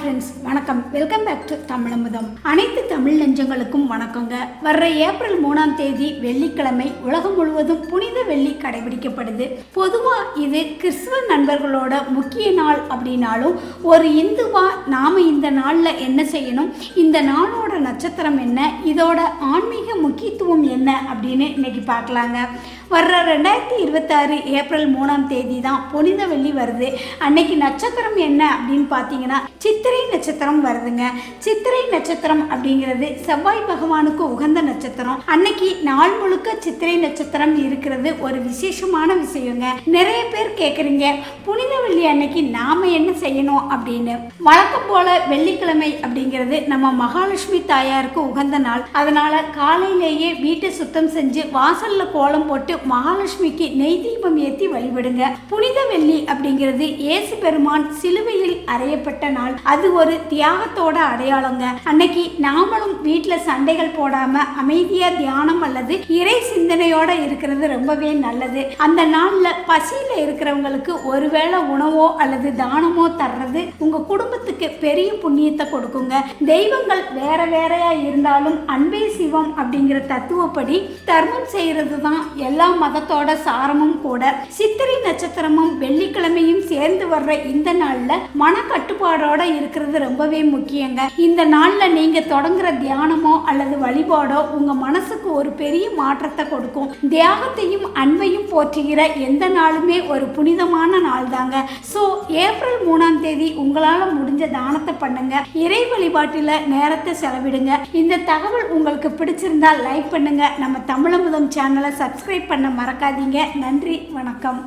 Friends, வணக்கம். Welcome back to Tamizhamudham. அனைத்து தமிழ் நெஞ்சங்களுக்கும் வணக்கங்க. வர்ற ஏப்ரல் 3ஆம் தேதி வெள்ளிக்கிழமை உலகம் முழுவதும் புனித வெள்ளி கடைபிடிக்கப்படுது. பொதுவாக இது கிறிஸ்துவ நண்பர்களோட முக்கிய நாள் அப்படின்னாலும் ஒரு இந்துவா நாம இந்த நாளில் என்ன செய்யணும், இந்த நாளோட நட்சத்திரம் என்ன, இதோட ஆன்மீக முக்கியத்துவம் என்ன அப்படின்னு இன்னைக்கு பார்க்கலாங்க. வர்ற 2026 ஏப்ரல் 3ஆம் தேதி தான் புனித வெள்ளி வருது. அன்னைக்கு நட்சத்திரம் என்ன அப்படின்னு பார்த்தீங்கன்னா சித்திரை நட்சத்திரம் வருதுங்க. சித்திரை நட்சத்திரம் அப்படிங்கிறது செவ்வாய் பகவானுக்கு உகந்த நட்சத்திரம். அன்னைக்கு நாள் முழுக்க சித்திரை நட்சத்திரம் இருக்கிறது ஒரு விசேஷமான விஷயங்க. நிறைய பேர் கேட்குறீங்க, புனித வெள்ளி அன்னைக்கு நாம என்ன செய்யணும் அப்படின்னு. வழக்கம் போல வெள்ளிக்கிழமை அப்படிங்கிறது நம்ம மகாலட்சுமி தாயாருக்கு உகந்த நாள். அதனால காலையிலேயே வீட்டை சுத்தம் செஞ்சு வாசல்ல கோலம் போட்டு மகாலட்சுமிக்கு நெய் தீபம் ஏற்றி வழிபடுங்க. புனித வெள்ளி அப்படிங்கிறது இயேசு பெருமான் சிலுவையில் அறையப்பட்ட நாள். அது ஒரு தியாகத்தோட அடையாளங்க. அன்னைக்கு நாமளும் வீட்டில் சண்டைகள் போடாம அமைதியா தியானம் அல்லது இறை சிந்தனையோட இருக்கிறது ரொம்பவே நல்லது. அந்த நாள்ல பசியில இருக்கிறவங்களுக்கு ஒருவேளை உணவோ அல்லது தானமோ தர்றது உங்க குடும்பத்துக்கு பெரிய புண்ணியத்தை கொடுக்குங்க. தெய்வங்கள் வேற வேறையா இருந்தாலும் அன்பே சிவம் அப்படிங்கிற தத்துவப்படி தர்மம் செய்யறது தான் எல்லா மதத்தோட சாரமும் கூட. சித்திரை நட்சத்திரமும் வெள்ளிக்கிழமையும் சேர்ந்து வர்ற இந்த நாள்ல மன கட்டுப்பாடோட இருக்கிறது ரொம்பவே முக்கியங்க. இந்த நாள்ல நீங்க தொடங்குற தியானமோ அல்லது வழிபாடோ உங்க மனசுக்கு ஒரு பெரிய மாற்றத்தை கொடுக்கும். தியாகத்தையும் அன்பையும் போற்றுகிற எந்த நாளுமே ஒரு புனிதமான நாள் தாங்க. ஸோ ஏப்ரல் 3ஆம் தேதி உங்களால முடிஞ்ச தானத்தை பண்ணுங்க. இறை வழிபாட்டில் நேரத்தை செலவிடுங்க. இந்த தகவல் உங்களுக்கு பிடிச்சிருந்தா லைக் பண்ணுங்க. நம்ம தமிழமுதம் சேனலை சப்ஸ்கிரைப் பண்ண மறக்காதீங்க. நன்றி, வணக்கம்.